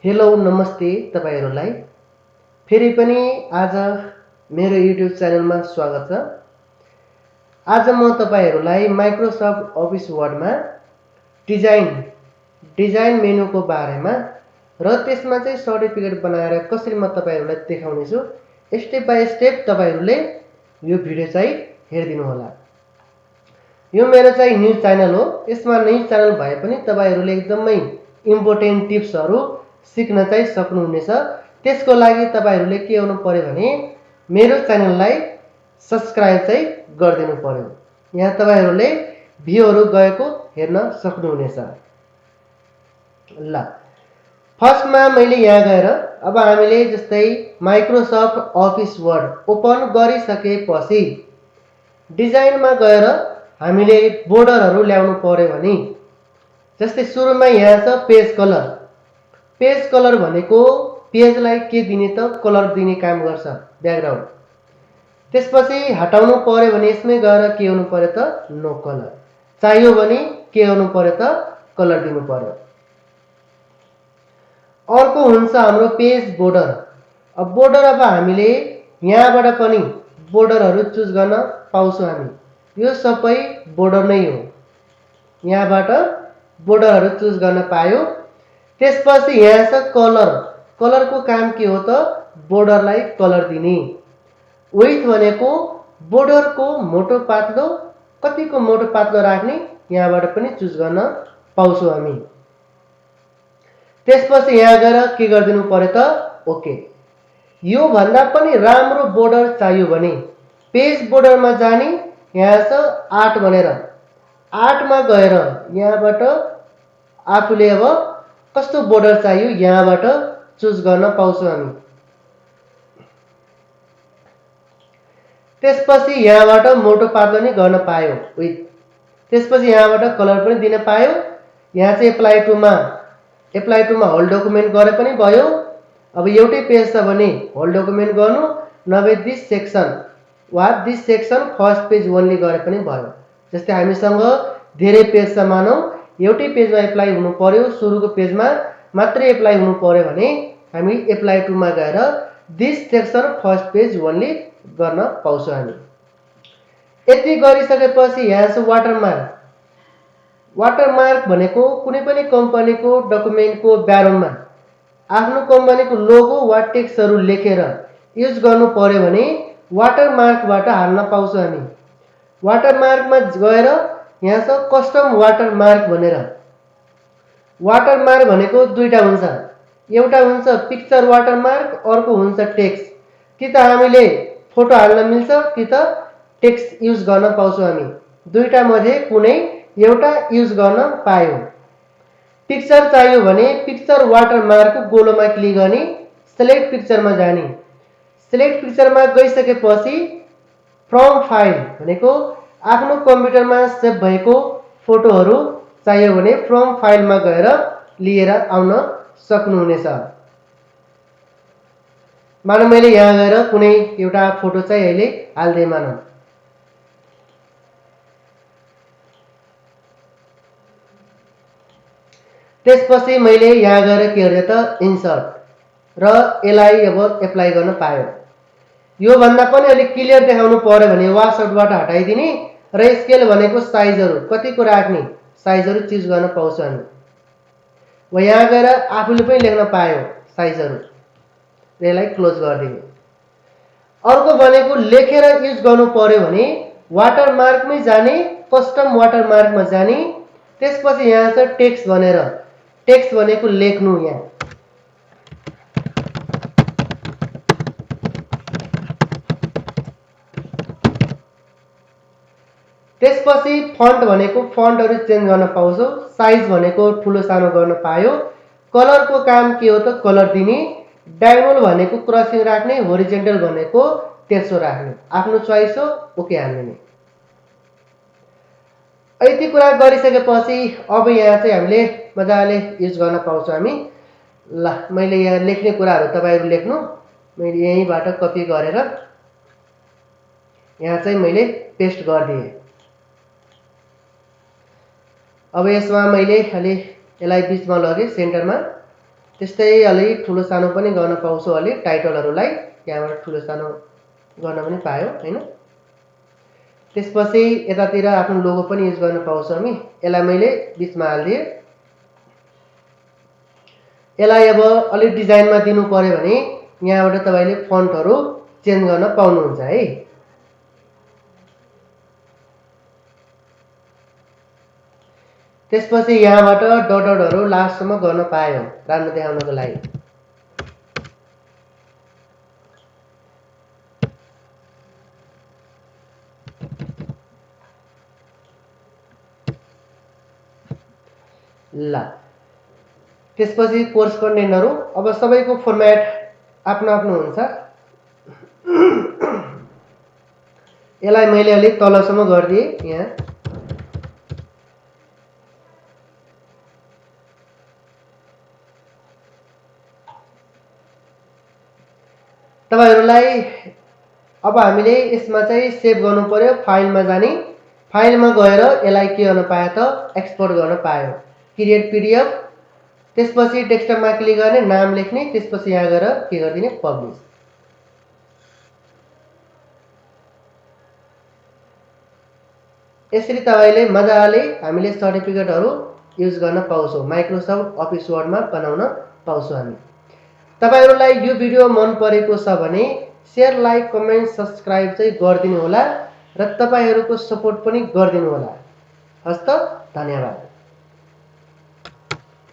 Hello नमस्ते तपाईहरुलाई फेरि पनि आज मेरो युट्युब च्यानलमा स्वागत छ। आज म तपाईहरुलाई माइक्रोसफ्ट अफिस वर्डमा डिजाइन मेनुको बारेमा र त्यसमा चाहिँ सर्टिफिकेट बनाएर कसरी म तपाईहरुलाई देखाउने छु स्टेप बाइ स्टेप तपाईहरुले यो भिडियो चाहिँ हेरिदिनु होला। यो मेरो चाहिँ न्यूज च्यानल हो। यसमा न्यूज च्यानल भए पनि तपाईहरुले एकदमै इम्पोर्टेन्ट टिप्सहरु सिक्न चाहिँ सक्नुहुनेछ। त्यसको लागि तपाईहरुले के गर्नु पर्यो भने मेरो च्यानललाई सब्स्क्राइब चाहिँ गरिदिनु पर्यो। यहाँ तपाईहरुले भ्यूहरु गएको हेर्न सक्नुहुनेछ। ल फर्स्टमा मैले यहाँ गएर अब हामीले जस्तै माइक्रोसफ्ट अफिस वर्ड ओपन गरिसकेपछि डिजाइनमा गएर हामीले बोर्डरहरु ल्याउनु पर्यो भने जस्तै सुरुमा यहाँ छ पेज कलर। पेज कलर भनेको पेजलाई के दिने त कलर दिने काम गर्छ ब्याकग्राउन्ड। त्यसपछि हटाउनु पर्यो भने यसमै गएर के गर्नु पर्यो त नो कलर। चाहियो भने के गर्नु पर्यो त कलर दिनु पर्यो। अर्को हुन्छ हाम्रो पेज बोर्डर। अब बोर्डर अब हामीले यहाँबाट पनि बोर्डरहरु चुज गर्न पाउँछौं हामी। यो सबै बोर्डर नै हो। यहाँबाट बोर्डरहरु चुज गर्न पायो। त्यसपछि यहाँ छ कलर। कलरको काम के हो त बोर्डरलाई कलर दिने। विड्थ भनेको बोर्डरको मोटो पातलो कतिको मोटो पातलो राख्ने यहाँबाट पनि चुज गर्न पाउँछौं हामी। त्यसपछि यहाँ गएर के गर्दिनु पर्यो त ओके। यो भन्दा पनि राम्रो बोर्डर चाहियो भने पेज बोर्डरमा जाने यहाँ छ आर्ट भनेर आर्टमा गएर यहाँबाट आफूले अब कस्तो बोर्डर चाहियो यहाँबाट चुज गर्न पाउँछौं हामी। त्यसपछि यहाँबाट मोटो पातलो नि गर्न पायो विथ। त्यसपछि यहाँबाट कलर पनि दिन पायो। यहाँ चाहिँ एप्लाई टुमा होल डकुमेन्ट गरे पनि भयो। अब एउटै पेज छ भने होल डकुमेन्ट गर्नु नभए दिस सेक्सन वा this section first page only गरे पनि भयो। जस्तै हामीसँग धेरै पेज छ मानौ एउटै पेजमा एप्लाई हुनु पर्यो सुरुको पेजमा मात्रै एप्लाई हुनु पर्यो भने हामी एप्लाई टुमा गएर this section first page only गर्न पाउँछौं हामी। यति गरिसकेपछि यहाँ छ वाटरमार्क। वाटरमार्क भनेको कुनै पनि कम्पनीको डकुमेन्टको ब्याकग्राउन्डमा आफ्नो कम्पनीको लोगो वा टेक्स्टहरु लेखेर युज गर्नु पर्यो भने वाटरमार्कबाट हाल्न पाउँछौं हामी। वाटरमार्कमा गएर यहाँ छ कस्टम वाटरमार्क भनेर। वाटरमार्क भनेको दुईटा हुन्छ। एउटा हुन्छ पिक्चर वाटरमार्क अर्को हुन्छ टेक्स्ट। कि त हामीले फोटो हाल्न मिल्छ कि त टेक्स्ट युज गर्न पाउँछौं हामी। दुईटा मध्ये कुनै एउटा युज गर्न पायो। पिक्चर चाहियो भने पिक्चर वाटरमार्कको गोलोमा क्लिक गर्ने सिलेक्ट पिक्चरमा जाने। सिलेक्ट पिक्चरमा गइसकेपछि फ्रम फाइल भनेको आफ्नो कम्प्युटरमा सेभ भएको फोटोहरु चाहियो भने फ्रम फाइलमा गएर लिएर आउन सक्नुहुनेछ। मानौ मैले यहाँ गएर कुनै एउटा फोटो चाहिँ अहिले हाल्दै मानौ। त्यसपछि मैले यहाँ गएर के गर्दै त इन्सर्ट र यसलाई अब एप्लाई गर्न पायो। यो भन्दा पनि अलि क्लियर देखाउनु पर्यो भने वासआउटबाट हटाइदिने र स्केल भनेको साइजहरु कतिको राख्ने साइजहरु चुज गर्न पाउँछौं हामी। व यहाँ गएर आफूले पनि लेख्न पायो साइजहरु। यसलाई क्लोज गर्दिने। अर्को भनेको लेखेर युज गर्नु पर्यो भने वाटरमार्कमै जाने कस्टम वाटरमार्कमा जाने। त्यसपछि यहाँ छ टेक्स्ट भनेर। टेक्स्ट भनेको लेख्नु यहाँ। त्यसपछि फन्ट भनेको फन्टहरु चेन्ज गर्न पाउँछौं। साइज भनेको ठुलो सानो गर्न पायो। कलरको काम के हो त कलर दिने। डायगोनल भनेको क्रसिङ राख्ने होरिजेन्टल भनेको तेर्सो राख्ने। आफ्नो चोइस हो ओके हाल्ने। यति कुरा गरिसकेपछि अब यहाँ चाहिँ हामीले मजाले युज गर्न पाउँछौं हामी। ल मैले यहाँ लेख्ने कुराहरु तपाईहरु लेख्नु। मैले यहीबाट कपी गरेर यहाँ चाहिँ मैले पेस्ट गर्दिए। अब यसमा मैले अलि यसलाई बीचमा लगे सेन्टरमा। त्यस्तै अलि ठुलो सानो पनि गर्न पाउँछौँ। अलि टाइटलहरूलाई यहाँबाट ठुलो सानो गर्न पनि पायो हैन। त्यसपछि यतातिर आफ्नो लोगो पनि युज गर्न पाउँछौँ हामी। यसलाई मैले बिचमा हालिदिएँ। यसलाई अब अलि डिजाइनमा दिनु पर्यो भने यहाँबाट तपाईले फन्टहरू चेन्ज गर्न पाउनुहुन्छ है। त्यसपछि यहाँबाट डटहरू लास्टसम्म गर्न पायो राम्रो देखाउनको लागि। ल त्यसपछि कोर्स कन्टेन्टहरू अब सबैको फर्मेट आफ्नो आफ्नो हुन्छ। यसलाई मैले अलिक तलसम्म गरिदिएँ यहाँ। तपाईहरुलाई अब हामीले यसमा चाहिँ सेभ गर्नु पर्यो। फाइलमा जाने, फाइलमा गएर यसलाई के गर्न पायो त एक्सपोर्ट गर्न पायो। क्रिएट पीडीएफ, त्यसपछि डेस्कटपमा क्लिक गर्ने, नाम लेख्ने, त्यसपछि यहाँ गएर के गर्दिने पब्लिश। यसरी तपाईले मजाले हामीले सर्टिफिकेटहरू युज गर्न पाउँछौँ। माइक्रोसफ्ट अफिस वर्डमा बनाउन पाउँछौँ हामी। तपाईहरुलाई यो भिडियो मन परेको छ भने शेयर, लाइक, कमेन्ट, सब्स्क्राइब चाहिँ गरिदिनु होला र तपाईहरुको सपोर्ट पनि गरिदिनु होला। हस्त, धन्यवाद।